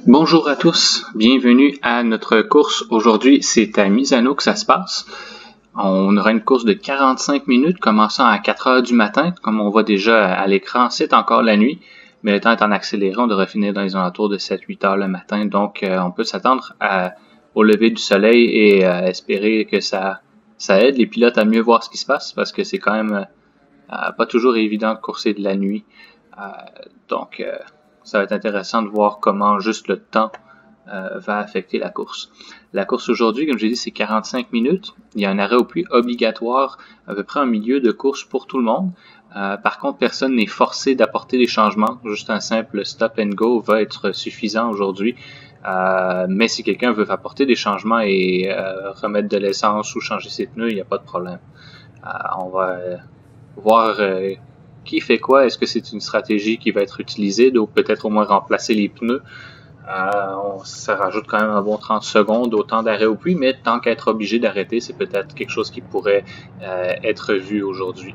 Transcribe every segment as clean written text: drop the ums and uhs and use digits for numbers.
Bonjour à tous, bienvenue à notre course. Aujourd'hui, c'est à Misano que ça se passe. On aura une course de 45 minutes commençant à 4 heures du matin. Comme on voit déjà à l'écran, c'est encore la nuit, mais le temps étant accéléré, on devrait finir dans les alentours de 7-8 heures le matin. Donc, on peut s'attendre au lever du soleil et espérer que ça aide les pilotes à mieux voir ce qui se passe parce que c'est quand même pas toujours évident de courser de la nuit. Donc, ça va être intéressant de voir comment juste le temps va affecter la course. La course aujourd'hui, comme j'ai dit, c'est 45 minutes. Il y a un arrêt au puits obligatoire à peu près en milieu de course pour tout le monde. Par contre, personne n'est forcé d'apporter des changements. Juste un simple stop and go va être suffisant aujourd'hui. Mais si quelqu'un veut apporter des changements et remettre de l'essence ou changer ses pneus, il n'y a pas de problème. On va voir qui fait quoi. Est-ce que c'est une stratégie qui va être utilisée, donc peut-être au moins remplacer les pneus. Ça rajoute quand même un bon 30 secondes au temps d'arrêt au puits, mais tant qu'à être obligé d'arrêter, c'est peut-être quelque chose qui pourrait être vu aujourd'hui.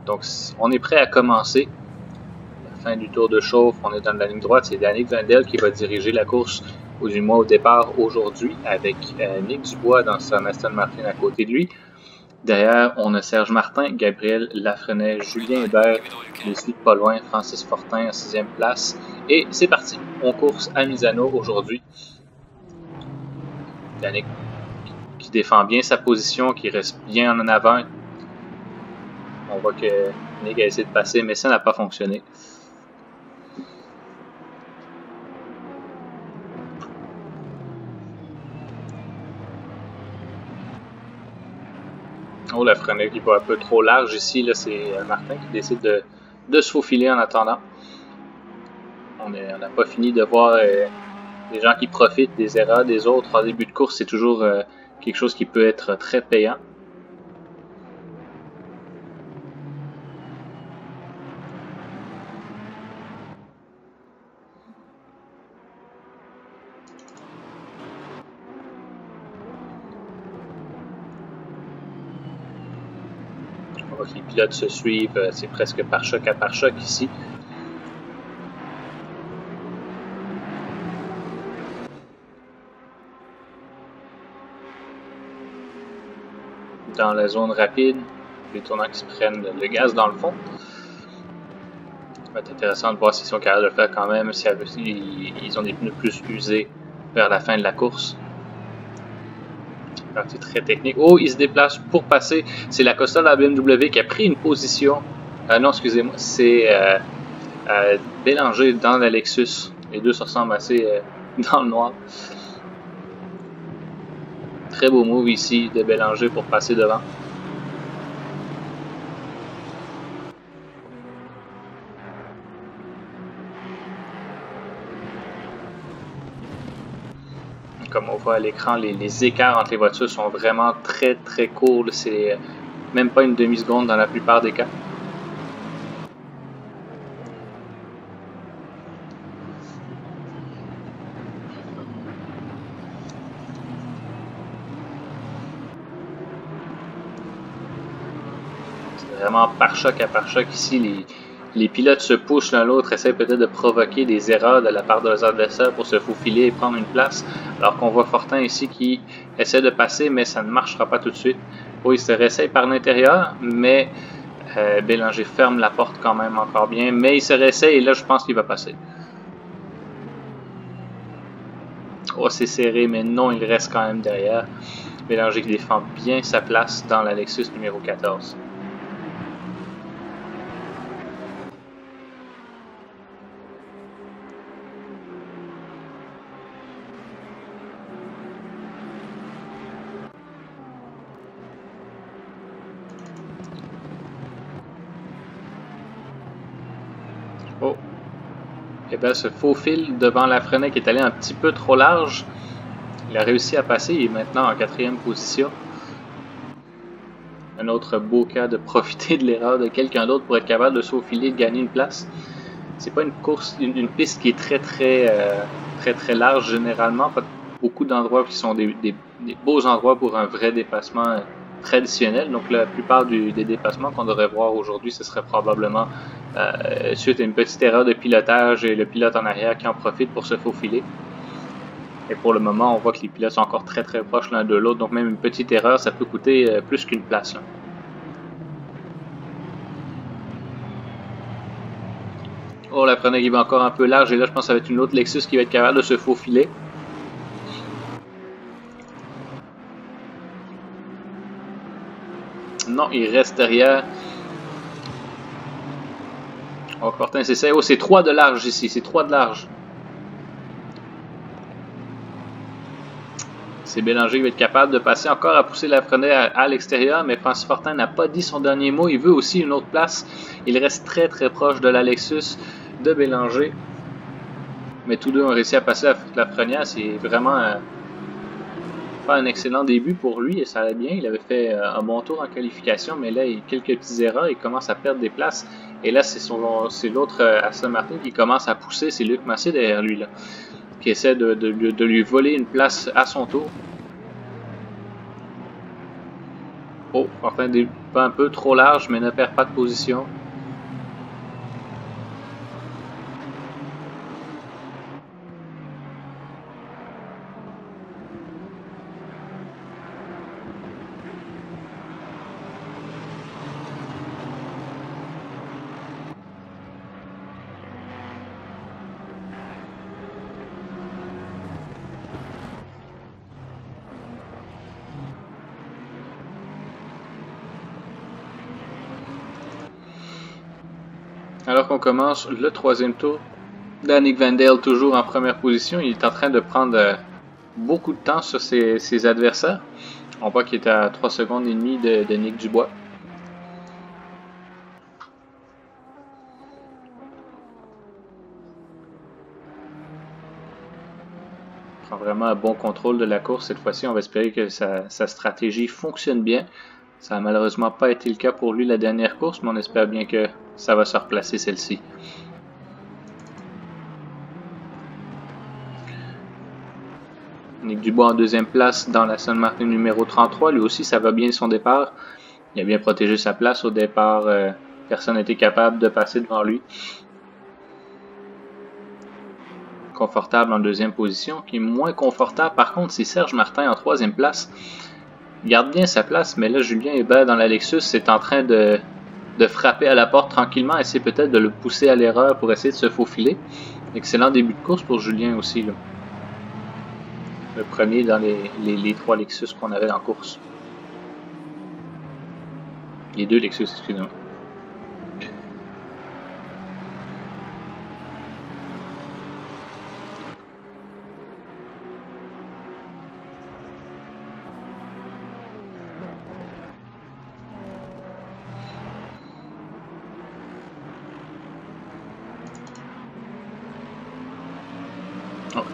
Donc, on est prêt à commencer. La fin du tour de chauffe, on est dans la ligne droite. C'est Danick Wendell qui va diriger la course, ou du moins au départ aujourd'hui, avec Nick Dubois dans son Aston Martin à côté de lui. Derrière, on a Serge Martin, Gabriel Lafrenière, Julien Hébert, les suit pas loin, Francis Fortin en 6e place. Et c'est parti, on course à Misano aujourd'hui. Danick qui défend bien sa position, qui reste bien en avant. On voit que Nick a essayé de passer, mais ça n'a pas fonctionné. Oh, Lafrenière qui va un peu trop large ici, là c'est Martin qui décide de se faufiler en attendant. On n'a pas fini de voir des gens qui profitent des erreurs des autres en début de course. C'est toujours quelque chose qui peut être très payant. On voit que les pilotes se suivent, c'est presque par choc à par choc ici. Dans la zone rapide, les tournants qui se prennent le gaz dans le fond. Ça va être intéressant de voir s'ils sont capables de le faire quand même, si ils ont des pneus plus usés vers la fin de la course. C'est très technique. Oh, il se déplace pour passer. C'est l'Acosta de la BMW qui a pris une position. Non, excusez-moi, c'est Bélanger dans la Lexus. Les deux se ressemblent assez dans le noir. Très beau move ici de Bélanger pour passer devant. Comme on voit à l'écran, les écarts entre les voitures sont vraiment très très courts. C'est même pas une demi-seconde dans la plupart des cas. C'est vraiment par choc à par choc ici. Les pilotes se poussent l'un l'autre, essaient peut-être de provoquer des erreurs de la part de leurs adversaires pour se faufiler et prendre une place. Alors qu'on voit Fortin ici qui essaie de passer, mais ça ne marchera pas tout de suite. Oh, il se réessaye par l'intérieur, mais Bélanger ferme la porte quand même encore bien. Mais il se réessaye et là, je pense qu'il va passer. Oh, c'est serré, mais non, il reste quand même derrière. Bélanger qui défend bien sa place dans la Lexus numéro 14. Oh, et bien ce faux fil devant Lafrenière qui est allé un petit peu trop large. Il a réussi à passer, il est maintenant en 4e position. Un autre beau cas de profiter de l'erreur de quelqu'un d'autre pour être capable de se faufiler et de gagner une place. C'est pas une course, une piste qui est très large généralement. Pas beaucoup d'endroits qui sont des beaux endroits pour un vrai dépassement traditionnel. Donc la plupart des dépassements qu'on devrait voir aujourd'hui, ce serait probablement suite à une petite erreur de pilotage et le pilote en arrière qui en profite pour se faufiler. Et pour le moment, on voit que les pilotes sont encore très proches l'un de l'autre, donc même une petite erreur, ça peut coûter plus qu'une place. Là. Oh, la Frenette qui va encore un peu large, et là je pense que ça va être une autre Lexus qui va être capable de se faufiler. Non, il reste derrière. Oh, Fortin s'essaie. Oh, c'est 3 de large ici, c'est 3 de large. C'est Bélanger qui va être capable de passer encore à pousser la Frenette à l'extérieur, mais Francis Fortin n'a pas dit son dernier mot. Il veut aussi une autre place. Il reste très proche de la Lexus de Bélanger. Mais tous deux ont réussi à passer la Frenette. C'est vraiment pas un excellent début pour lui et ça allait bien. Il avait fait un bon tour en qualification, mais là, il y a quelques petites erreurs. Il commence à perdre des places. Et là, c'est l'autre Aston Martin qui commence à pousser. C'est Luc Massé derrière lui, là, qui essaie de lui voler une place à son tour. Oh, Fortin pas un peu trop large, mais ne perd pas de position. Alors qu'on commence le troisième tour, Danick Van Dale toujours en première position. Il est en train de prendre beaucoup de temps sur ses adversaires. On voit qu'il est à 3 secondes et demie de Nick Dubois. Il prend vraiment un bon contrôle de la course cette fois-ci. On va espérer que sa stratégie fonctionne bien. Ça n'a malheureusement pas été le cas pour lui la dernière course, mais on espère bien que ça va se replacer celle-ci. Nick Dubois en deuxième place dans la Aston Martin numéro 33. Lui aussi, ça va bien son départ. Il a bien protégé sa place au départ. Personne n'était capable de passer devant lui. Confortable en deuxième position. Qui est moins confortable, par contre, c'est Serge Martin en troisième place. Il garde bien sa place, mais là, Julien Hébert dans la Lexus est en train de frapper à la porte tranquillement, essayer peut-être de le pousser à l'erreur pour essayer de se faufiler. Excellent début de course pour Julien aussi. Là. Le premier dans les 3 Lexus qu'on avait en course. Les 2 Lexus, excusez-moi.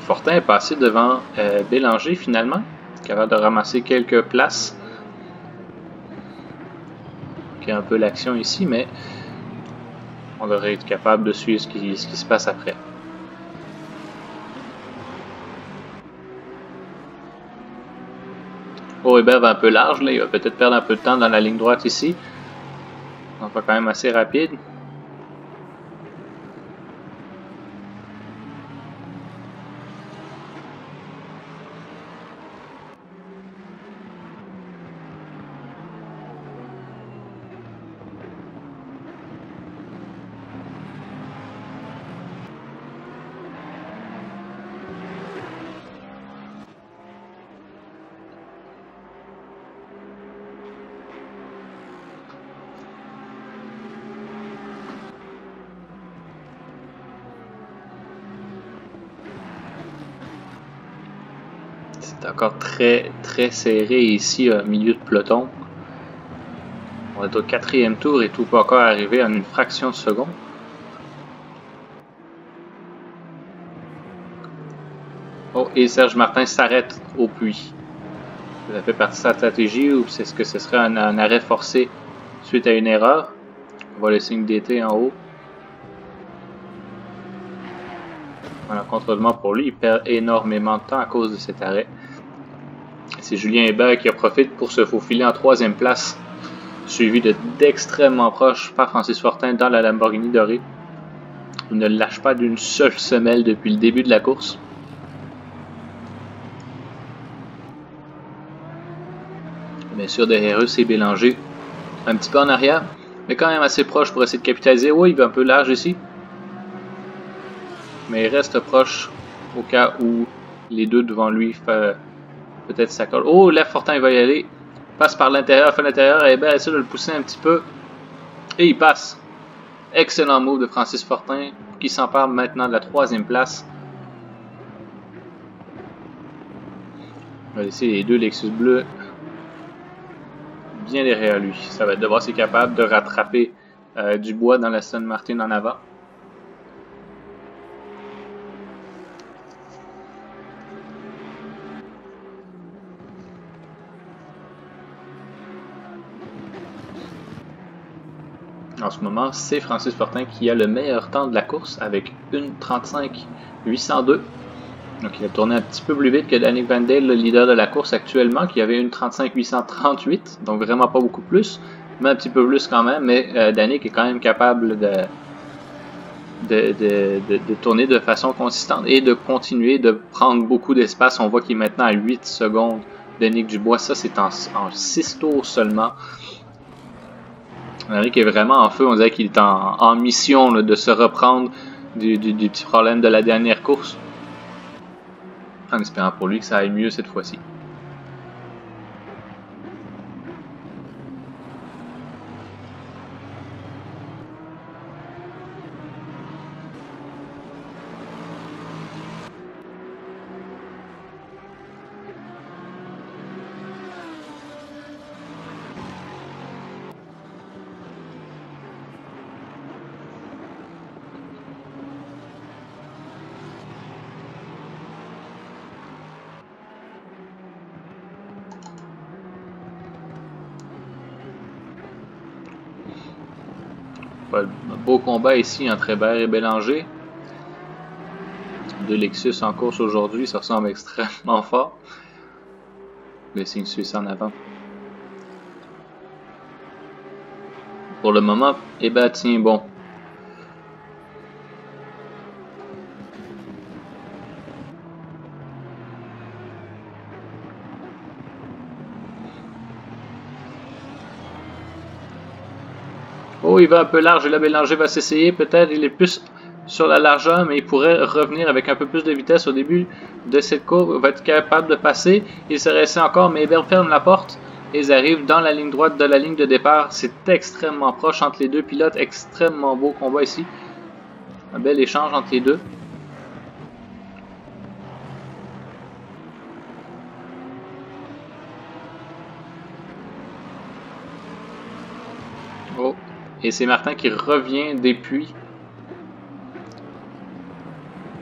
Fortin est passé devant Bélanger finalement, capable de ramasser quelques places. Il y a un peu l'action ici, mais on devrait être capable de suivre ce qui se passe après. Oh, Hébert va un peu large, là. Il va peut-être perdre un peu de temps dans la ligne droite ici. On va quand même assez rapide. C'est encore très serré ici au milieu de peloton. On est au 4e tour et tout peut encore arriver en une fraction de seconde. Oh, et Serge Martin s'arrête au puits. Ça fait partie de sa stratégie ou est-ce que ce serait un arrêt forcé suite à une erreur? On voit le signe d'été en haut. Voilà, contrôlement pour lui, il perd énormément de temps à cause de cet arrêt. C'est Julien Hébert qui en profite pour se faufiler en 3e place suivi d'extrêmement proche par Francis Fortin dans la Lamborghini dorée. Il ne lâche pas d'une seule semelle depuis le début de la course. Bien sûr, derrière eux, c'est Bélanger. Un petit peu en arrière, mais quand même assez proche pour essayer de capitaliser. Oui, il va un peu large ici. Mais il reste proche au cas où les deux devant lui peut-être ça colle. Oh, là, Fortin, il va y aller. Passe par l'intérieur, fait l'intérieur. Et bien, essaie de le pousser un petit peu. Et il passe. Excellent move de Francis Fortin qui s'empare maintenant de la 3e place. On va laisser les deux Lexus bleus bien derrière lui. Ça va être de voir s'il est capable de rattraper Dubois dans la Aston Martin en avant. En ce moment, c'est Francis Fortin qui a le meilleur temps de la course avec 1:35.802. Donc il a tourné un petit peu plus vite que Danick Van Dale, le leader de la course actuellement, qui avait 1:35.838, donc vraiment pas beaucoup plus, mais un petit peu plus quand même. Mais Danick est quand même capable de tourner de façon consistante et de continuer de prendre beaucoup d'espace. On voit qu'il est maintenant à 8 secondes de Nick Dubois. Ça, c'est en 6 tours seulement. Danick est vraiment en feu. On dirait qu'il est en mission là, de se reprendre du petit problème de la dernière course. En espérant pour lui que ça aille mieux cette fois-ci. Un beau combat ici entre Hébert et Bélanger. Deux Lexus en course aujourd'hui, ça ressemble extrêmement fort. Le signe suisse en avant. Pour le moment, Hébert tient bon. Oh, il va un peu large et là, Bélanger va s'essayer. Peut-être il est plus sur la largeur, mais il pourrait revenir avec un peu plus de vitesse au début de cette courbe. Il va être capable de passer. Il se reste encore, mais Hébert ferme la porte. Et ils arrivent dans la ligne droite de la ligne de départ. C'est extrêmement proche entre les deux pilotes. Extrêmement beau combat ici. Un bel échange entre les deux. Oh. Et c'est Martin qui revient des puits.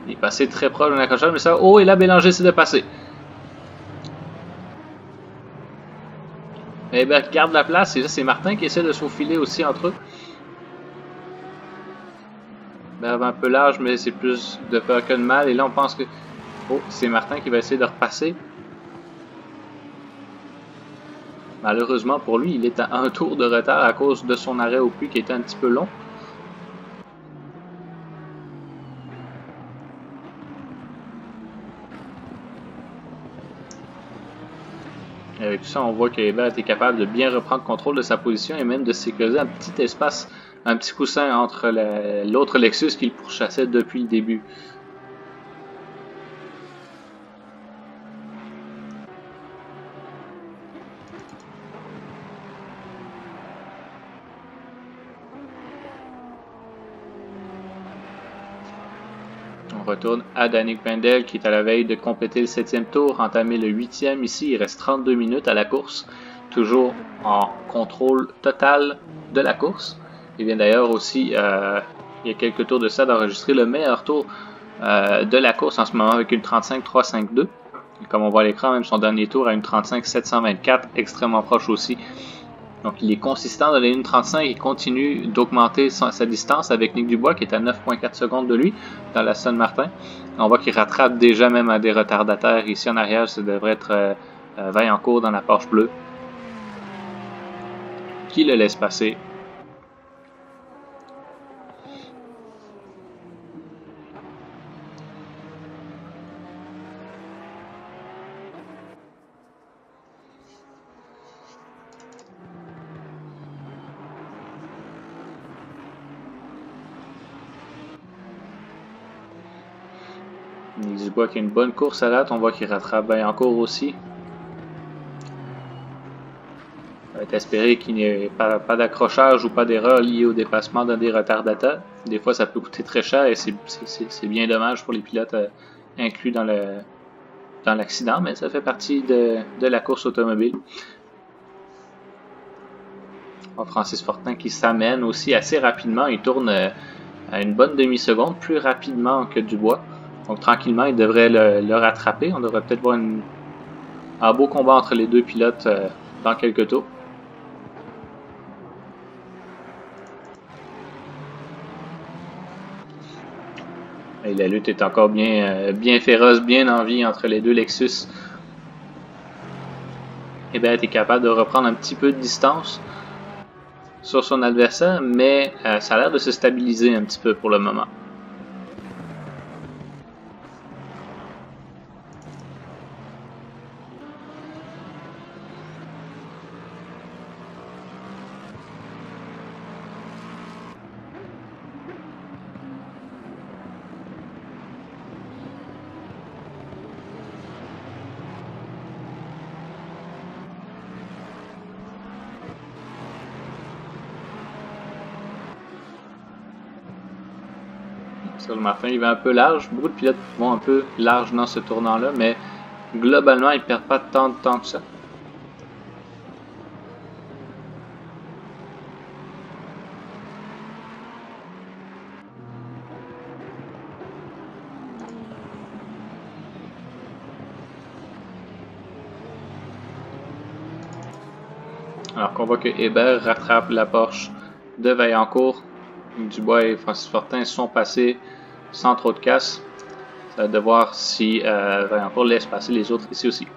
Il est passé très proche de l'accrochage, mais ça... Oh, et là, Bélanger essaie de passer. Eh bien, garde la place. Et là, c'est Martin qui essaie de se faufiler aussi entre eux. Ben, un peu large, mais c'est plus de peur que de mal. Et là, on pense que... Oh, c'est Martin qui va essayer de repasser. Malheureusement pour lui, il est à un tour de retard à cause de son arrêt au puits qui était un petit peu long. Et avec tout ça, on voit que Hébert était capable de bien reprendre contrôle de sa position et même de sécuriser un petit espace, un petit coussin entre l'autre Lexus qu'il pourchassait depuis le début. On retourne à Danick Van Dale qui est à la veille de compléter le 7e tour, entamer le 8e ici. Il reste 32 minutes à la course, toujours en contrôle total de la course. Il vient d'ailleurs aussi, il y a quelques tours de ça, d'enregistrer le meilleur tour de la course en ce moment avec une 35.352. Comme on voit à l'écran, même son dernier tour à une 35.724, extrêmement proche aussi. Donc il est consistant dans les 1.35 et continue d'augmenter sa distance avec Nick Dubois qui est à 9.4 secondes de lui dans la Aston Martin. On voit qu'il rattrape déjà même à des retardataires ici en arrière, ça devrait être Vaillancourt dans la Porsche bleue. qui le laisse passer. Nick Dubois qui a une bonne course à date, on voit qu'il rattrape Vaillancourt aussi. On va espérer qu'il n'y ait pas d'accrochage ou pas d'erreur liée au dépassement d'un des retardataires. Des fois ça peut coûter très cher et c'est bien dommage pour les pilotes inclus dans l'accident, mais ça fait partie de la course automobile. Francis Fortin qui s'amène aussi assez rapidement, il tourne à une bonne demi-seconde, plus rapidement que Dubois. Donc tranquillement, il devrait le rattraper. On devrait peut-être voir un beau combat entre les deux pilotes dans quelques tours. Et la lutte est encore bien féroce, bien en vie entre les deux Lexus. Hébert est capable de reprendre un petit peu de distance sur son adversaire, mais ça a l'air de se stabiliser un petit peu pour le moment. Sur le Martin, il va un peu large. Beaucoup de pilotes vont un peu large dans ce tournant-là, mais globalement, ils ne perdent pas tant de temps que ça. Alors qu'on voit que Hébert rattrape la Porsche de Vaillancourt. Dubois et Francis Fortin sont passés sans trop de casse. Ça va de voir si Vaillancourt laisse passer les autres ici aussi.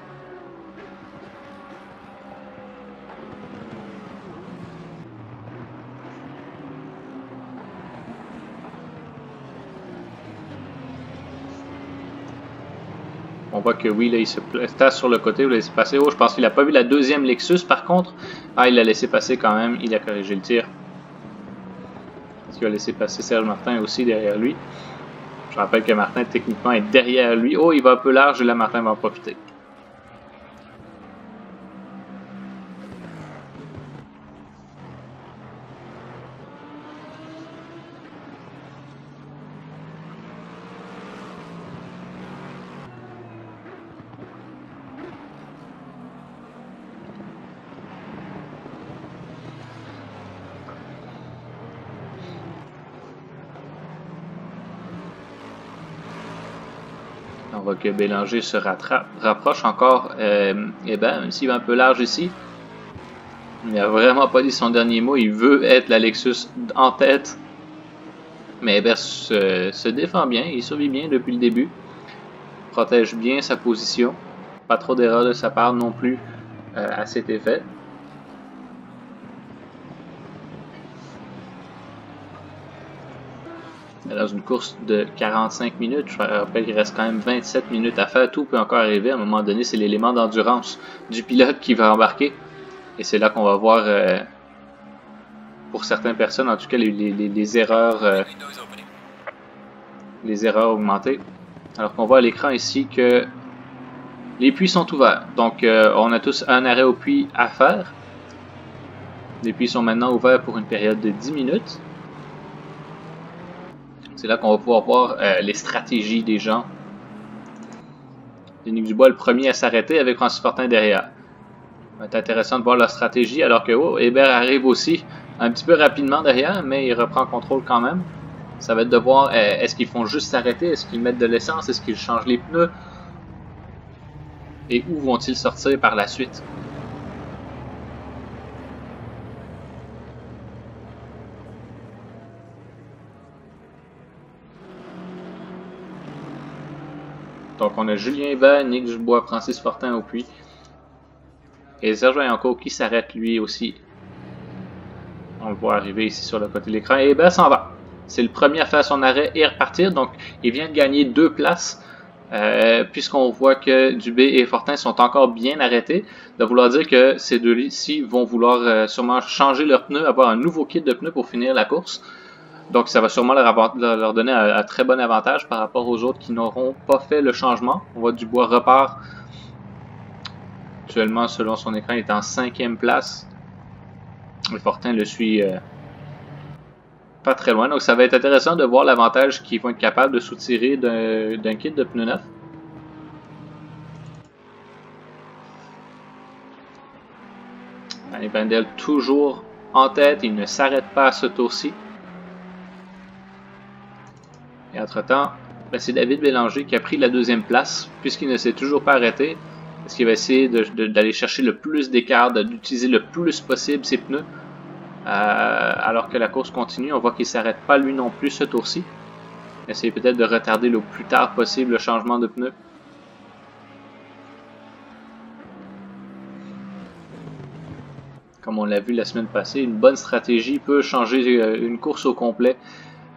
On voit que oui, là, il se place sur le côté, il a laissé passer. Oh, je pense qu'il n'a pas vu la deuxième Lexus par contre. Ah, il l'a laissé passer quand même, il a corrigé le tir. Il a laissé passer Serge Martin aussi derrière lui. Je rappelle que Martin techniquement est derrière lui. Oh, il va un peu large et là Martin va en profiter. On voit que Bélanger se rapproche encore Hébert, même s'il va un peu large ici. Il n'a vraiment pas dit son dernier mot. Il veut être la Lexus en tête. Mais Hébert se défend bien. Il survit bien depuis le début. Protège bien sa position. Pas trop d'erreurs de sa part non plus à cet effet. Dans une course de 45 minutes, je rappelle qu'il reste quand même 27 minutes à faire. Tout peut encore arriver. À un moment donné, c'est l'élément d'endurance du pilote qui va embarquer. Et c'est là qu'on va voir, pour certaines personnes, en tout cas, les erreurs augmenter. Alors qu'on voit à l'écran ici que les puits sont ouverts. Donc, on a tous un arrêt au puits à faire. Les puits sont maintenant ouverts pour une période de 10 minutes. C'est là qu'on va pouvoir voir les stratégies des gens. Nick Dubois, le premier à s'arrêter avec Francis Fortin derrière. Ça va être intéressant de voir leur stratégie, alors que Hébert arrive aussi un petit peu rapidement derrière, mais il reprend contrôle quand même. Ça va être de voir, est-ce qu'ils font juste s'arrêter, est-ce qu'ils mettent de l'essence, est-ce qu'ils changent les pneus, et où vont-ils sortir par la suite. Donc on a Julien Hébert, Nick Dubois, Francis Fortin au puits. Et Serge Vaillancourt qui s'arrête lui aussi On le voit arriver ici sur le côté de l'écran. Et Hébert s'en va. C'est le premier à faire son arrêt et repartir. Donc, il vient de gagner 2 places. Puisqu'on voit que Dubé et Fortin sont encore bien arrêtés, de vouloir dire que ces deux-ci vont vouloir sûrement changer leurs pneus, avoir un nouveau kit de pneus pour finir la course. Donc ça va sûrement leur donner un très bon avantage par rapport aux autres qui n'auront pas fait le changement. On voit Dubois repart. Actuellement, selon son écran, il est en 5e place. Et Fortin le suit pas très loin. Donc ça va être intéressant de voir l'avantage qu'ils vont être capables de soutirer d'un kit de pneus neufs. Danny Wendel toujours en tête, il ne s'arrête pas à ce tour-ci. Et entre-temps, c'est David Bélanger qui a pris la 2e place, puisqu'il ne s'est toujours pas arrêté. Est-ce qu'il va essayer d'aller chercher le plus d'écart, d'utiliser le plus possible ses pneus, alors que la course continue. On voit qu'il ne s'arrête pas lui non plus ce tour-ci. Essayer peut-être de retarder le plus tard possible le changement de pneus. Comme on l'a vu la semaine passée, une bonne stratégie peut changer une course au complet.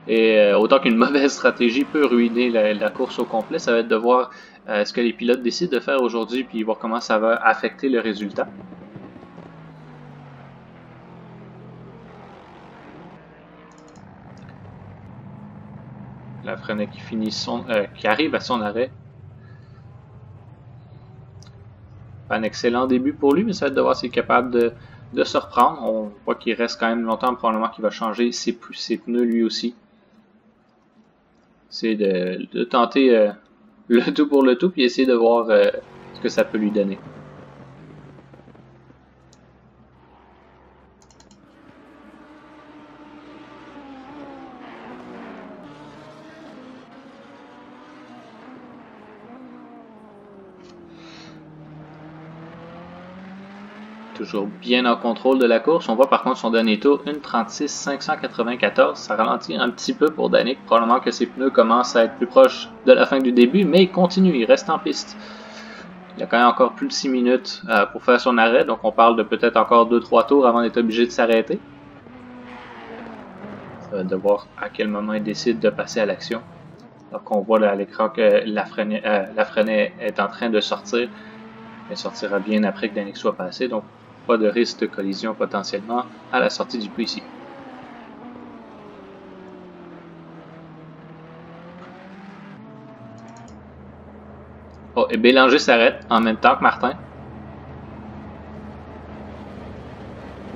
Et autant qu'une mauvaise stratégie peut ruiner la course au complet, ça va être de voir ce que les pilotes décident de faire aujourd'hui, puis voir comment ça va affecter le résultat. Lafrenière qui arrive à son arrêt. Pas un excellent début pour lui, mais ça va être de voir s'il est capable de se reprendre. On voit qu'il reste quand même longtemps, probablement qu'il va changer ses pneus lui aussi. C'est de tenter le tout pour le tout, puis essayer de voir ce que ça peut lui donner. Toujours bien en contrôle de la course. On voit par contre son dernier tour, 1:36.594. Ça ralentit un petit peu pour Danick. Probablement que ses pneus commencent à être plus proches de la fin du début, mais il continue, il reste en piste. Il a quand même encore plus de 6 minutes pour faire son arrêt, donc on parle de peut-être encore 2-3 tours avant d'être obligé de s'arrêter. Ça va être de voir à quel moment il décide de passer à l'action. Donc on voit là à l'écran que Lafrenière est en train de sortir. Elle sortira bien après que Danick soit passé, donc pas de risque de collision potentiellement à la sortie du puits ici. Oh, et Bélanger s'arrête en même temps que Martin.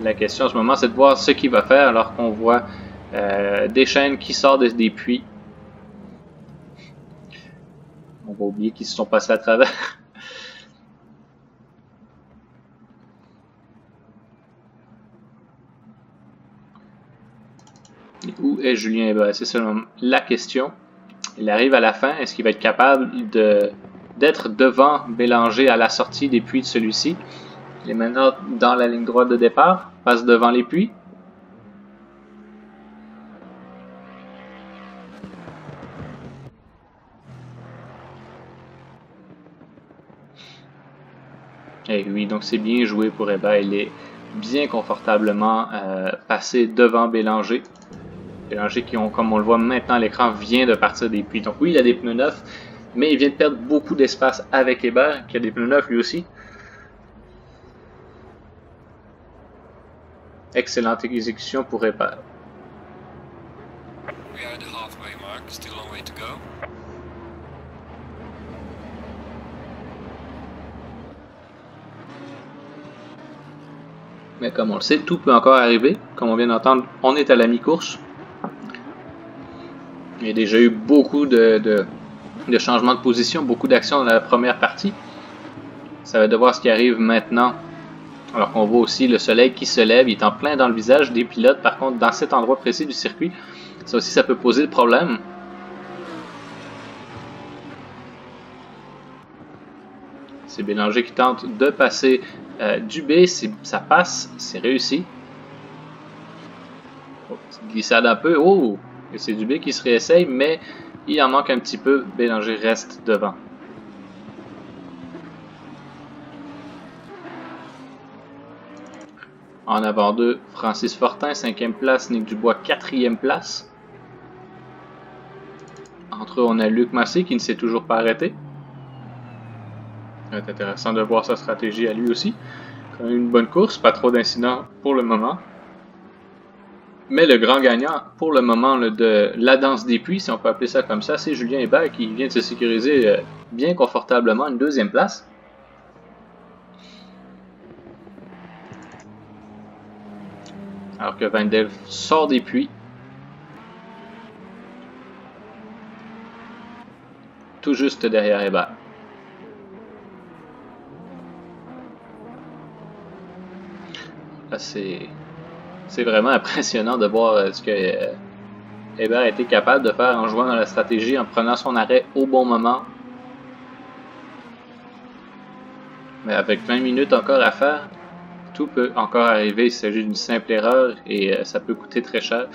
La question en ce moment, c'est de voir ce qu'il va faire alors qu'on voit Deschênes qui sort des puits. On va oublier qu'ils se sont passés à travers. Où est Julien Hébert? C'est seulement la question. Il arrive à la fin. Est-ce qu'il va être capable d'être devant Bélanger à la sortie des puits de celui-ci? Il est maintenant dans la ligne droite de départ. Passe devant les puits. Et oui, donc c'est bien joué pour Hébert. Il est bien confortablement passé devant Bélanger. Bélanger qui, comme on le voit maintenant à l'écran, vient de partir des puits. Donc oui, il a des pneus neufs, mais il vient de perdre beaucoup d'espace avec Hébert, qui a des pneus neufs lui aussi. Excellente exécution pour Hébert. Mais comme on le sait, tout peut encore arriver. Comme on vient d'entendre, on est à la mi-course. Il y a déjà eu beaucoup de changements de position, beaucoup d'actions dans la première partie. Ça va devoir ce qui arrive maintenant. Alors qu'on voit aussi le soleil qui se lève, il est en plein dans le visage des pilotes. Par contre, dans cet endroit précis du circuit, ça aussi, ça peut poser le problème. C'est Bélanger qui tente de passer Dubé, ça passe, c'est réussi. Oh, petite glissade un peu, oh! Et c'est Dubé qui se réessaye, mais il en manque un petit peu. Bélanger reste devant. En avant d'eux, Francis Fortin, 5e place, Nick Dubois, 4e place. Entre eux, on a Luc Massé qui ne s'est toujours pas arrêté. C'est intéressant de voir sa stratégie à lui aussi. Quand même une bonne course, pas trop d'incidents pour le moment. Mais le grand gagnant pour le moment de la danse des puits, si on peut appeler ça comme ça, c'est Julien Hébert qui vient de se sécuriser bien confortablement une 2e place. Alors que Wendell sort des puits. Tout juste derrière Hébert. Là, c'est vraiment impressionnant de voir ce que Hébert a été capable de faire en jouant dans la stratégie, en prenant son arrêt au bon moment. Mais avec 20 minutes encore à faire, tout peut encore arriver. Il s'agit d'une simple erreur et ça peut coûter très cher.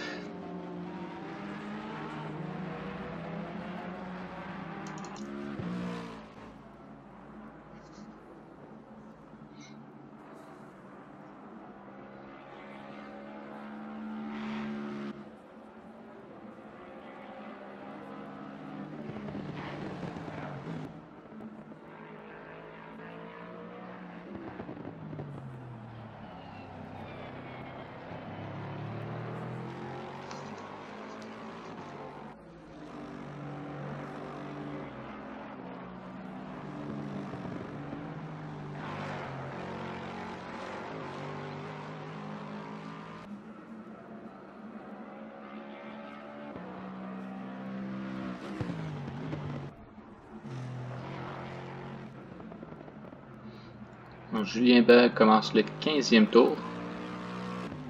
Donc, Julien Hébert commence le 15e tour.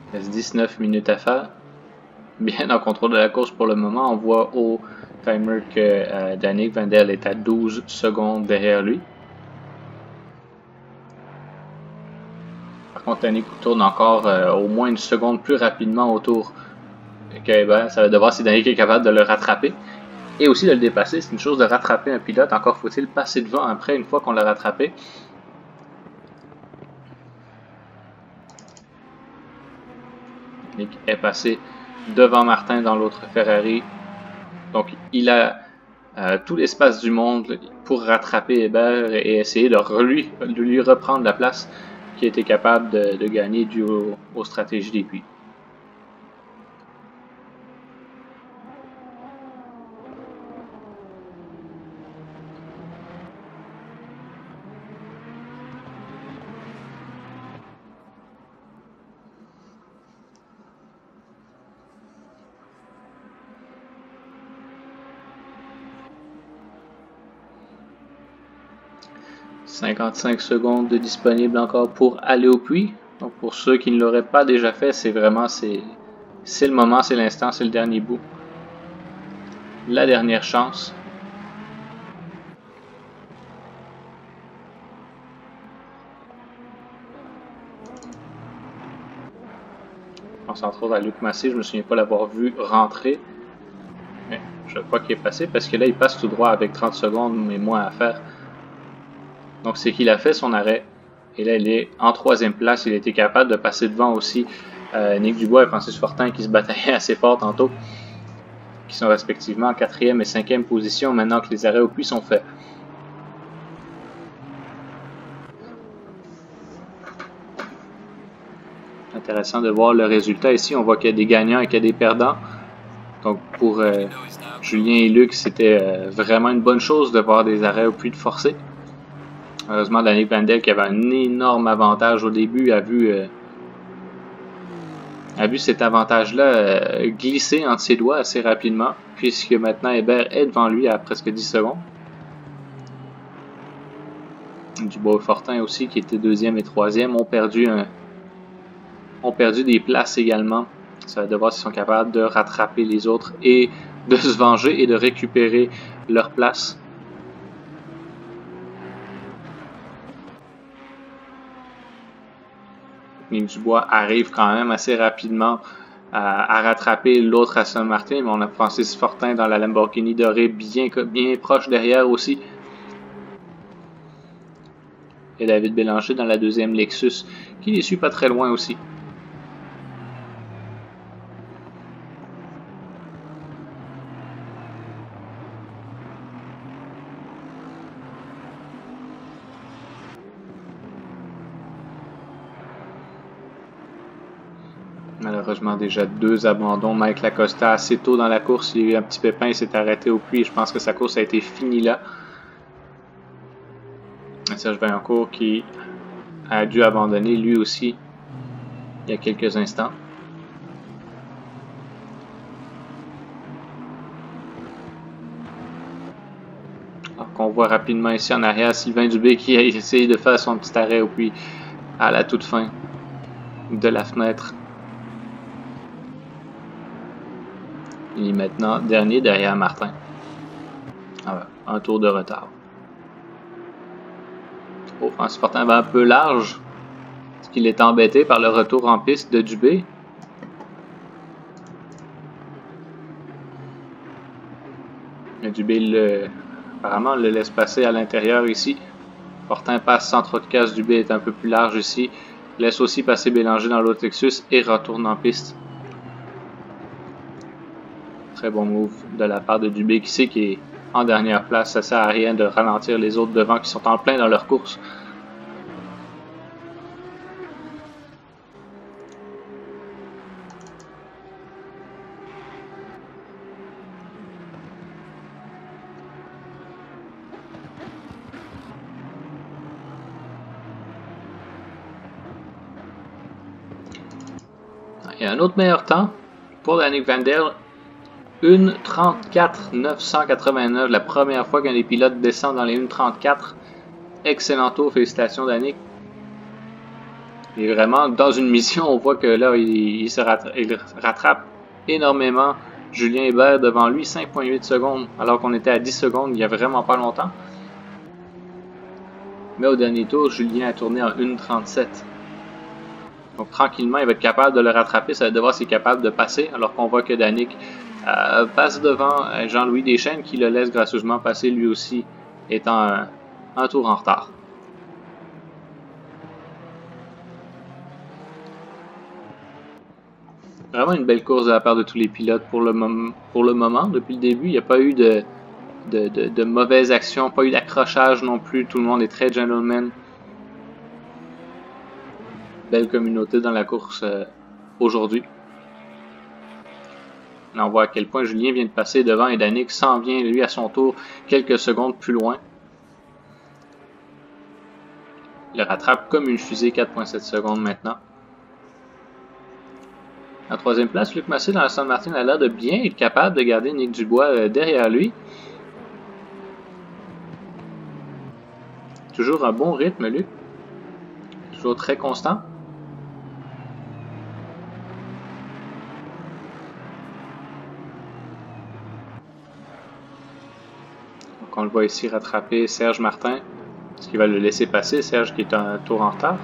Il reste 19 minutes à faire. Bien en contrôle de la course pour le moment. On voit au timer que Danick Wendell est à 12 secondes derrière lui. Par contre, Danick tourne encore au moins une seconde plus rapidement autour que Hébert. Ça va devoir si Danick est capable de le rattraper. Et aussi de le dépasser. C'est une chose de rattraper un pilote. Encore faut-il passer devant après une fois qu'on l'a rattrapé. Nick est passé devant Martin dans l'autre Ferrari. Donc il a tout l'espace du monde pour rattraper Hébert et essayer de lui reprendre la place qui a été capable de gagner dû aux stratégies des puits. « 55 secondes de disponible encore pour aller au puits. Donc pour ceux qui ne l'auraient pas déjà fait, c'est vraiment c'est le moment, c'est l'instant, c'est le dernier bout. La dernière chance. Je pense entre autres à Luc Massé, je me souviens pas l'avoir vu rentrer. Mais je crois qu'il est passé parce que là il passe tout droit avec 30 secondes mais moins à faire. Donc c'est qu'il a fait son arrêt. Et là il est en 3e place. Il a été capable de passer devant aussi Nick Dubois et Francis Fortin qui se bataillaient assez fort tantôt. Qui sont respectivement en 4e et 5e position maintenant que les arrêts au puits sont faits. Intéressant de voir le résultat ici. On voit qu'il y a des gagnants et qu'il y a des perdants. Donc pour Julien et Luc, c'était vraiment une bonne chose de voir des arrêts au puits de forcer. Heureusement, Danick Wendell, qui avait un énorme avantage au début, a vu cet avantage-là glisser entre ses doigts assez rapidement, puisque maintenant Hébert est devant lui à presque 10 secondes. Dubois et Fortin aussi, qui étaient 2e et 3e, ont perdu des places également. Ça va devoir s'ils sont capables de rattraper les autres et de se venger et de récupérer leur place. Nick Dubois arrive quand même assez rapidement à rattraper l'autre Aston Martin, mais on a Francis Fortin dans la Lamborghini dorée bien proche derrière aussi. Et David Bélanger dans la 2e Lexus qui les suit pas très loin aussi. Malheureusement, déjà 2 abandons. Mike Lacosta, assez tôt dans la course, il y a eu un petit pépin, il s'est arrêté au puits. Je pense que sa course a été finie là. Serge Vaillancourt qui a dû abandonner lui aussi il y a quelques instants. Alors qu'on voit rapidement ici en arrière Sylvain Dubé qui a essayé de faire son petit arrêt au puits à la toute fin de la fenêtre. Il est maintenant dernier derrière Martin. Ah, un tour de retard. Oh, Francis Fortin va un peu large. Est-ce qu'il est embêté par le retour en piste de Dubé? Mais Dubé, apparemment, le laisse passer à l'intérieur ici. Fortin passe sans trop de casse. Dubé est un peu plus large ici. Laisse aussi passer Bélanger dans l'autre Lexus et retourne en piste. Très bon move de la part de Dubé qui sait qu'il est en dernière place. Ça sert à rien de ralentir les autres devant qui sont en plein dans leur course. Il y a un autre meilleur temps pour Yannick Van Der. 1:34,989, la première fois qu'un des pilotes descend dans les 1:34. Excellent tour, félicitations Yannick. Et vraiment, dans une mission, on voit que là, il rattrape énormément Julien Hébert devant lui, 5,8 secondes, alors qu'on était à 10 secondes il n'y a vraiment pas longtemps. Mais au dernier tour, Julien a tourné en 1:37. Donc tranquillement, il va être capable de le rattraper, ça va devoir s'il est capable de passer, alors qu'on voit que Danick passe devant Jean-Louis Deschênes qui le laisse gracieusement passer lui aussi, étant un tour en retard. Vraiment une belle course de la part de tous les pilotes pour le moment. Depuis le début, il n'y a pas eu de mauvaises actions, pas eu d'accrochage non plus. Tout le monde est très gentleman. Belle communauté dans la course aujourd'hui. On voit à quel point Julien vient de passer devant et Danick s'en vient lui à son tour quelques secondes plus loin. Il le rattrape comme une fusée, 4,7 secondes maintenant. En troisième place, Luc Massé dans la Aston Martin a l'air de bien être capable de garder Nick Dubois derrière lui. Toujours un bon rythme, Luc. Toujours très constant. Donc on le voit ici rattraper Serge Martin. Est-ce qu'il va le laisser passer, Serge qui est un tour en retard?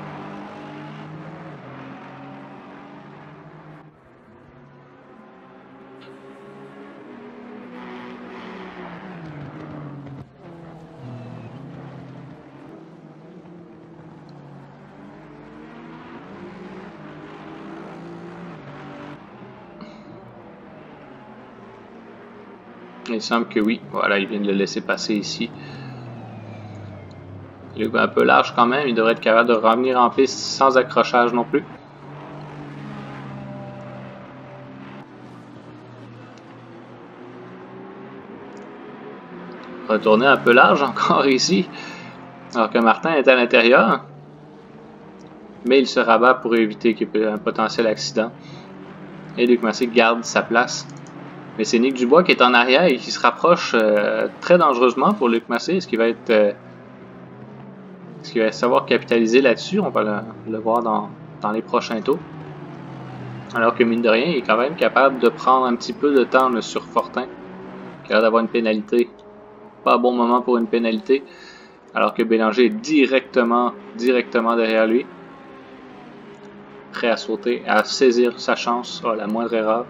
Il semble que oui. Voilà, il vient de le laisser passer ici. Il est un peu large quand même. Il devrait être capable de revenir en piste sans accrochage non plus. Retourner un peu large encore ici. Alors que Martin est à l'intérieur. Mais il se rabat pour éviter qu'il y ait un potentiel accident. Et Luc Massé garde sa place. Mais c'est Nick Dubois qui est en arrière et qui se rapproche très dangereusement pour Luc Massé. Est-ce qu'il va être... est-ce qu'il va savoir capitaliser là-dessus? On va le voir dans les prochains tours. Alors que mine de rien, il est quand même capable de prendre un petit peu de temps là, sur Fortin. Il a l'air d'avoir une pénalité. Pas un bon moment pour une pénalité. Alors que Bélanger est directement derrière lui. Prêt à sauter, à saisir sa chance à la moindre erreur.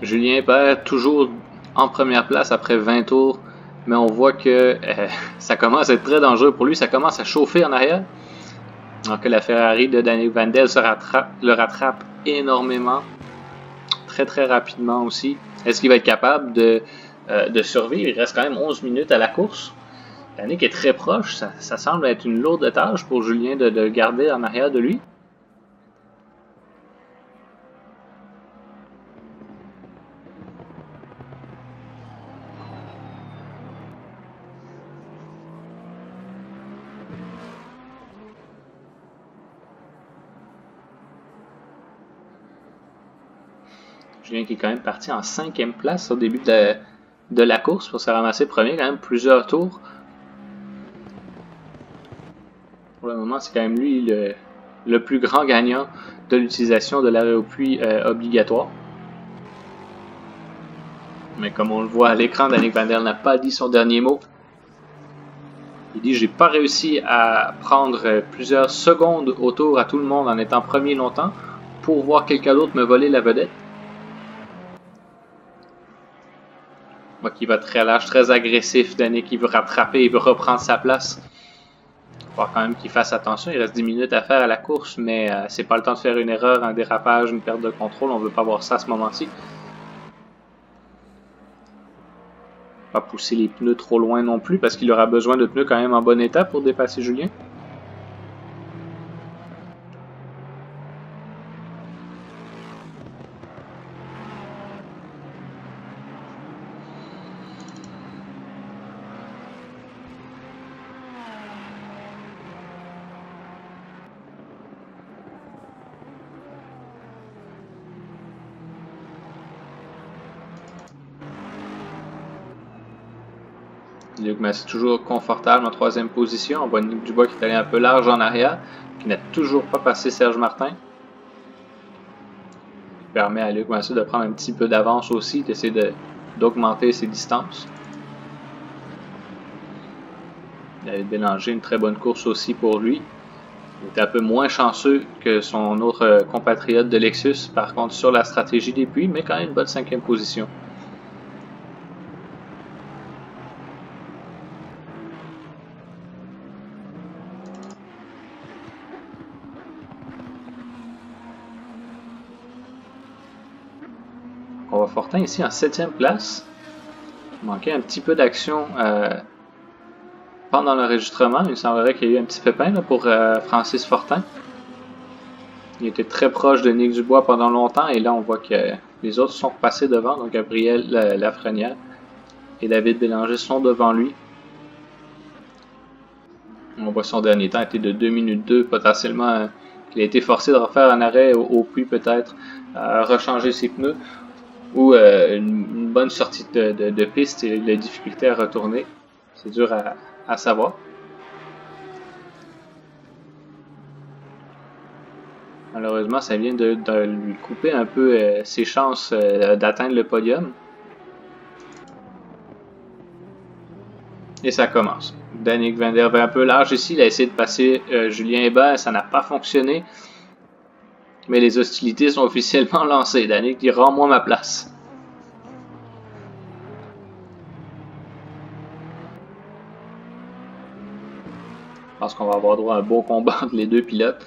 Julien Hébert toujours en première place après 20 tours. Mais on voit que ça commence à être très dangereux pour lui. Ça commence à chauffer en arrière. Alors que la Ferrari de Danick Van Delle le rattrape énormément. Très très rapidement aussi. Est-ce qu'il va être capable de survivre? Il reste quand même 11 minutes à la course. Danick est très proche. Ça semble être une lourde tâche pour Julien de le garder en arrière de lui. Julien qui est quand même parti en 5e place au début de la course pour se ramasser premier, quand même plusieurs tours. Pour le moment, c'est quand même lui le plus grand gagnant de l'utilisation de l'arrêt au puits obligatoire. Mais comme on le voit à l'écran, Danick Van Delle n'a pas dit son dernier mot. Il dit « J'ai pas réussi à prendre plusieurs secondes autour à tout le monde en étant premier longtemps pour voir quelqu'un d'autre me voler la vedette. » Moi qui va très large, très agressif, Danick, il veut rattraper, il veut reprendre sa place. Il faut quand même qu'il fasse attention, il reste 10 minutes à faire à la course, mais c'est pas le temps de faire une erreur, un dérapage, une perte de contrôle, on veut pas voir ça à ce moment-ci. Pas pousser les pneus trop loin non plus, parce qu'il aura besoin de pneus quand même en bon état pour dépasser Julien. Luc Massey toujours confortable en 3e position. On voit Nick Dubois qui est allé un peu large en arrière, qui n'a toujours pas passé Serge Martin. Qui permet à Luc Massey de prendre un petit peu d'avance aussi, d'essayer d'augmenter ses distances. David Bélanger, une très bonne course aussi pour lui. Il était un peu moins chanceux que son autre compatriote de Lexus, par contre sur la stratégie des puits, mais quand même une bonne 5e position. On va Fortin ici en 7e place. Il manquait un petit peu d'action pendant l'enregistrement. Il semblerait qu'il y ait eu un petit pépin là, pour Francis Fortin. Il était très proche de Nick Dubois pendant longtemps et là on voit que les autres sont passés devant. Donc Gabriel Lafrenière et David Bélanger sont devant lui. On voit son dernier temps était de 2 minutes 2, potentiellement qu'il a été forcé de refaire un arrêt au puits peut-être, rechanger ses pneus. Ou une bonne sortie de piste et la difficulté à retourner. C'est dur à savoir. Malheureusement, ça vient de lui couper un peu ses chances d'atteindre le podium. Et ça commence. Danick Van Delle va un peu large ici. Il a essayé de passer Julien Hébert. Ça n'a pas fonctionné. Mais les hostilités sont officiellement lancées. Danick dit « Rends-moi ma place ». Je pense qu'on va avoir droit à un beau combat entre les deux pilotes.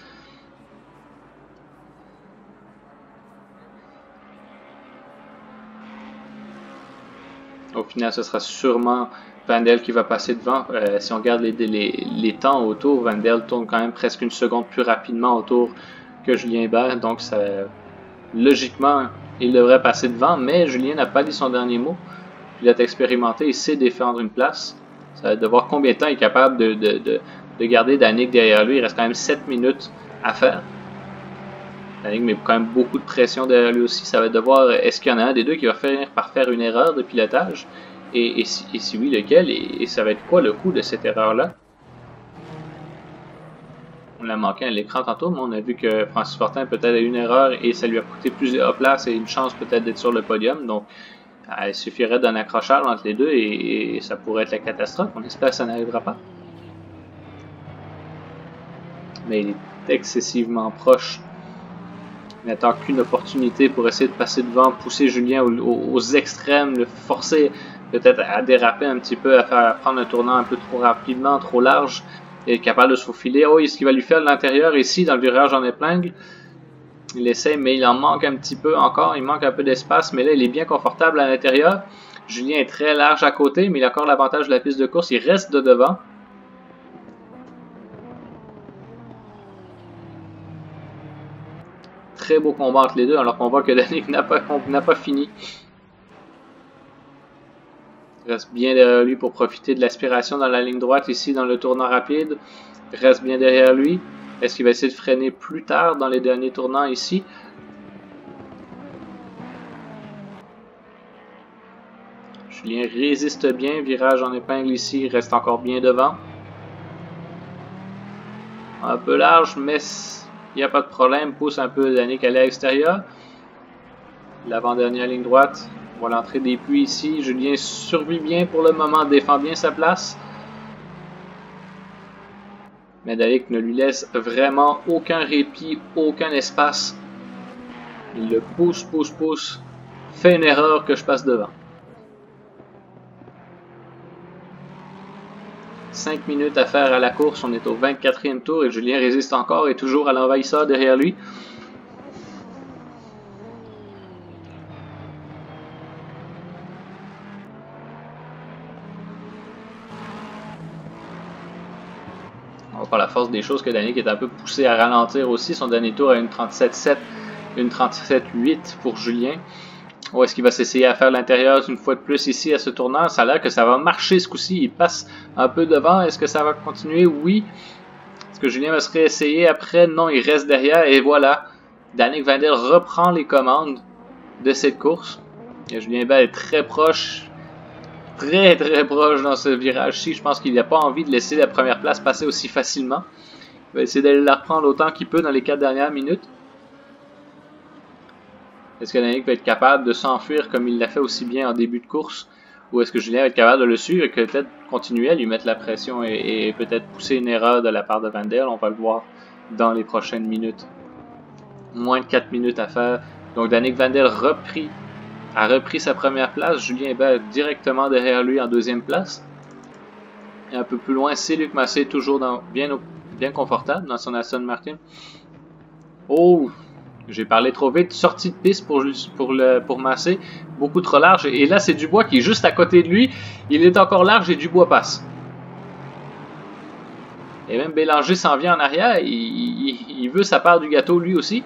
Au final, ce sera sûrement Van Delle qui va passer devant. Si on regarde les temps autour, Van Delle tourne quand même presque une seconde plus rapidement autour que Julien Hébert. Donc, logiquement, il devrait passer devant. Mais Julien n'a pas dit son dernier mot. Pilote expérimenté, il sait défendre une place. Ça va être de voir combien de temps il est capable de garder Danick derrière lui. Il reste quand même 7 minutes à faire. Danick met quand même beaucoup de pression derrière lui aussi. Ça va être de voir est-ce qu'il y en a un des deux qui va finir par faire une erreur de pilotage. Et si oui, lequel? Et ça va être quoi le coût de cette erreur-là? On l'a manqué à l'écran tantôt, mais on a vu que Francis Fortin peut-être a eu une erreur et ça lui a coûté plusieurs places et une chance peut-être d'être sur le podium. Donc, il suffirait d'un accrochage entre les deux et ça pourrait être la catastrophe. On espère que ça n'arrivera pas. Mais il est excessivement proche Il n'attend qu'une opportunité pour essayer de passer devant, pousser Julien aux extrêmes, le forcer peut-être à déraper un petit peu, à prendre un tournant un peu trop rapidement, trop large, et est capable de se faufiler. Oh, est-ce qu'il va lui faire de l'intérieur ici, dans le virage en épingle? Il essaie, mais il en manque un petit peu encore, il manque un peu d'espace, mais là, il est bien confortable à l'intérieur. Julien est très large à côté, mais il a encore l'avantage de la piste de course, il reste de devant. Très beau combat entre les deux, alors qu'on voit que Danick n'a pas fini. Il reste bien derrière lui pour profiter de l'aspiration dans la ligne droite ici dans le tournant rapide. Il reste bien derrière lui. Est-ce qu'il va essayer de freiner plus tard dans les derniers tournants ici? Julien résiste bien, virage en épingle ici, il reste encore bien devant. Un peu large, mais il n'y a pas de problème, pousse un peu Danick à l'extérieur. L'avant-dernière ligne droite, on voit l'entrée des puits ici. Julien survit bien pour le moment, défend bien sa place. Mais Danick ne lui laisse vraiment aucun répit, aucun espace. Il le pousse, fait une erreur que je passe devant. 5 minutes à faire à la course, on est au 24e tour et Julien résiste encore et toujours à l'envahisseur derrière lui. On va par la force des choses que Danick est un peu poussé à ralentir aussi. Son dernier tour a une 37.7, une 37.8 pour Julien. Ou est-ce qu'il va s'essayer à faire l'intérieur une fois de plus ici à ce tournant? Ça a l'air que ça va marcher ce coup-ci. Il passe un peu devant. Est-ce que ça va continuer? Oui. Est-ce que Julien va se réessayer après? Non, il reste derrière. Et voilà. Danick Wendel reprend les commandes de cette course. Et Julien Bell est très proche. Très proche dans ce virage-ci. Je pense qu'il n'a pas envie de laisser la première place passer aussi facilement. Il va essayer d'aller la reprendre autant qu'il peut dans les 4 dernières minutes. Est-ce que Danick va être capable de s'enfuir comme il l'a fait aussi bien en début de course? Ou est-ce que Julien va être capable de le suivre et peut-être continuer à lui mettre la pression et peut-être pousser une erreur de la part de Wendel? On va le voir dans les prochaines minutes. Moins de 4 minutes à faire. Donc Danick Wendel a repris sa première place. Julien est directement derrière lui en deuxième place. Et un peu plus loin, c'est Luc Massé, toujours bien confortable dans son Aston Martin. Oh! J'ai parlé trop vite, sortie de piste pour Massé, beaucoup trop large. Et là, c'est Dubois qui est juste à côté de lui. Il est encore large et Dubois passe. Et même Bélanger s'en vient en arrière. Il veut sa part du gâteau lui aussi.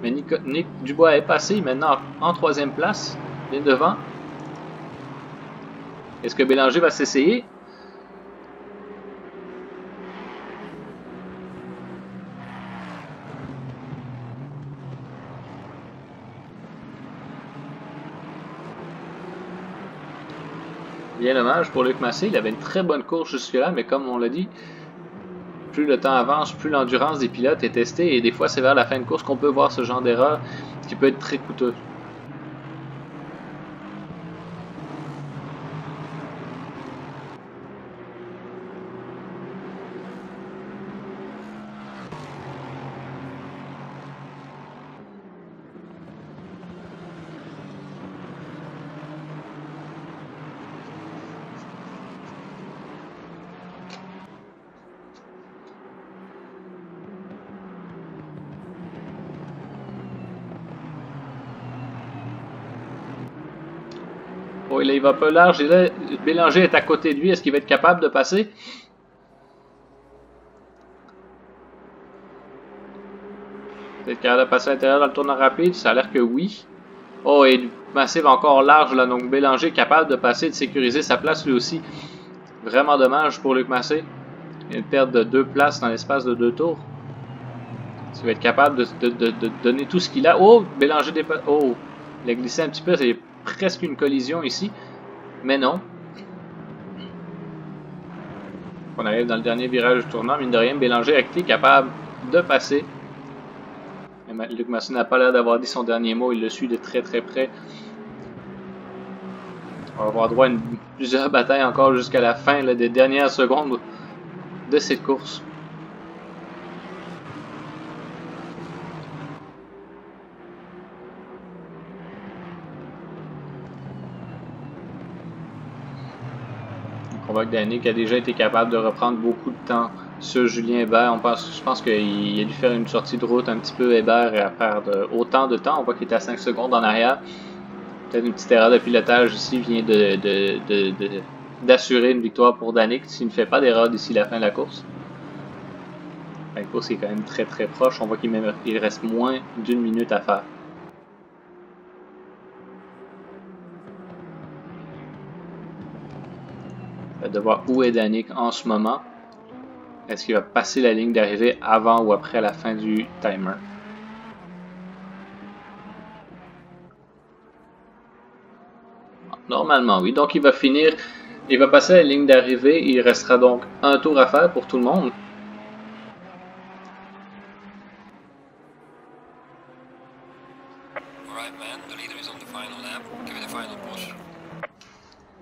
Mais Nick Dubois est passé maintenant en troisième place, bien devant. Est-ce que Bélanger va s'essayer? Bien dommage pour Luc Massé, il avait une très bonne course jusque-là, mais comme on l'a dit, plus le temps avance, plus l'endurance des pilotes est testée, et des fois c'est vers la fin de course qu'on peut voir ce genre d'erreur, ce qui peut être très coûteux. Oh, là, il va pas large. Et là, Bélanger est à côté de lui. Est-ce qu'il va être capable de passer? Peut-être capable de passer à l'intérieur dans le tournant rapide. Ça a l'air que oui. Oh, et Massé va encore large là. Donc Bélanger est capable de passer, de sécuriser sa place lui aussi. Vraiment dommage pour Luc Massé. Il y a une perte de 2 places dans l'espace de 2 tours. Il va être capable de donner tout ce qu'il a. Oh, Bélanger dépasse. Oh, il a glissé un petit peu. C'est presque une collision ici. Mais non. On arrive dans le dernier virage du tournant. Mine de rien, Bélanger a été capable de passer. Mais Luc Massé n'a pas l'air d'avoir dit son dernier mot. Il le suit de très près. On va avoir droit à plusieurs batailles encore jusqu'à la fin là, des dernières secondes de cette course. On voit que Danick a déjà été capable de reprendre beaucoup de temps sur Julien Hébert. Je pense qu'il a dû faire une sortie de route un petit peu Hébert à perdre autant de temps. On voit qu'il est à 5 secondes en arrière. Peut-être une petite erreur de pilotage ici vient d'assurer une victoire pour Danick s'il ne fait pas d'erreur d'ici la fin de la course. La course est quand même très très proche. On voit qu'il reste moins d'1 minute à faire. De voir où est Danick en ce moment. Est-ce qu'il va passer la ligne d'arrivée avant ou après la fin du timer? Normalement, oui. Donc, il va passer la ligne d'arrivée. Il restera donc un tour à faire pour tout le monde.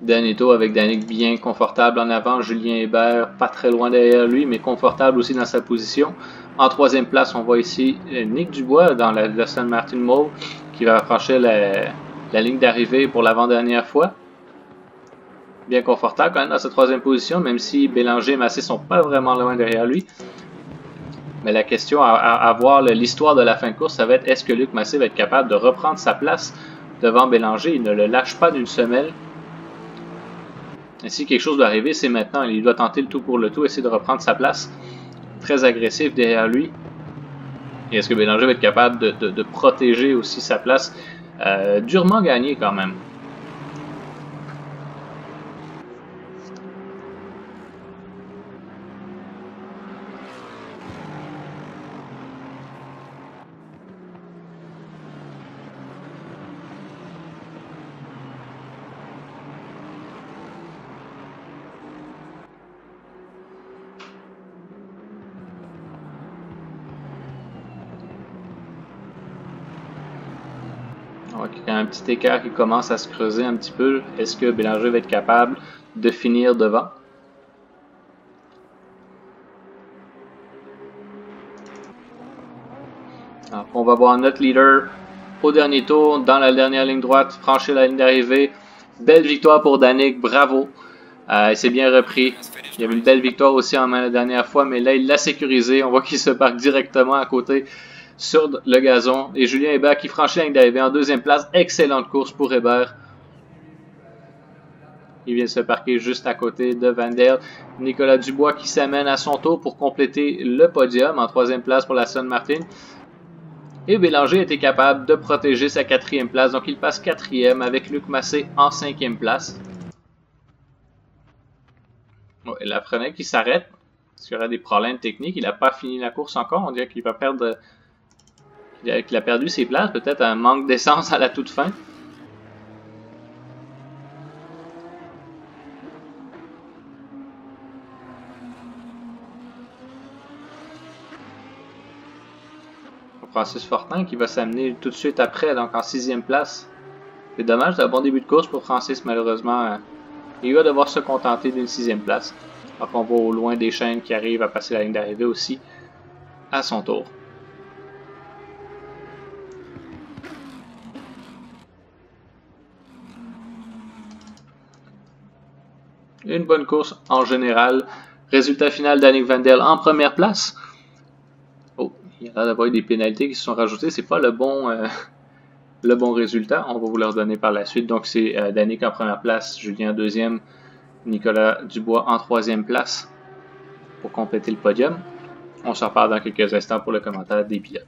Danetto avec Danick bien confortable en avant, Julien Hébert pas très loin derrière lui, mais confortable aussi dans sa position. En troisième place, on voit ici Nick Dubois dans la Aston Martin Mauve qui va franchir la ligne d'arrivée pour l'avant-dernière fois. Bien confortable quand même dans sa troisième position, même si Bélanger et Massé sont pas vraiment loin derrière lui. Mais la question à voir l'histoire de la fin de course, ça va être est-ce que Luc Massé va être capable de reprendre sa place devant Bélanger? Il ne le lâche pas d'une semelle. Et si quelque chose doit arriver, c'est maintenant. Il doit tenter le tout pour le tout, essayer de reprendre sa place. Très agressif derrière lui. Et est-ce que Bélanger va être capable de protéger aussi sa place? Durement gagné quand même. Il y a un petit écart qui commence à se creuser un petit peu. Est-ce que Bélanger va être capable de finir devant? Alors, on va voir notre leader au dernier tour, dans la dernière ligne droite, franchir la ligne d'arrivée. Belle victoire pour Danick, bravo. Il s'est bien repris. Il y avait une belle victoire aussi en main la dernière fois, mais là, il l'a sécurisé. On voit qu'il se parque directement à côté sur le gazon. Et Julien Hébert qui franchit la ligne d'arrivée en deuxième place. Excellente course pour Hébert. Il vient de se parquer juste à côté de Vandel. Nicolas Dubois qui s'amène à son tour pour compléter le podium en troisième place pour la Aston Martin. Et Bélanger était capable de protéger sa quatrième place. Donc il passe quatrième avec Luc Massé en cinquième place. Oh, et la Frenette qui s'arrête. Parce qu'il y aura des problèmes techniques. Il n'a pas fini la course encore. On dirait qu'il va perdre... qu'il a perdu ses places. Peut-être un manque d'essence à la toute fin. Francis Fortin qui va s'amener tout de suite après, donc en sixième place. C'est dommage, c'est un bon début de course pour Francis, malheureusement. Il va devoir se contenter d'une sixième place. Alors qu'on voit au loin des chaînes qui arrivent à passer la ligne d'arrivée aussi à son tour. Une bonne course en général. Résultat final, Danick Vandel en première place. Oh, il y a l'air d'avoir eu des pénalités qui se sont rajoutées. C'est pas le bon résultat. On va vous le redonner par la suite. Donc c'est Danick en première place, Julien en deuxième, Nicolas Dubois en troisième place pour compléter le podium. On s'en reparle dans quelques instants pour le commentaire des pilotes.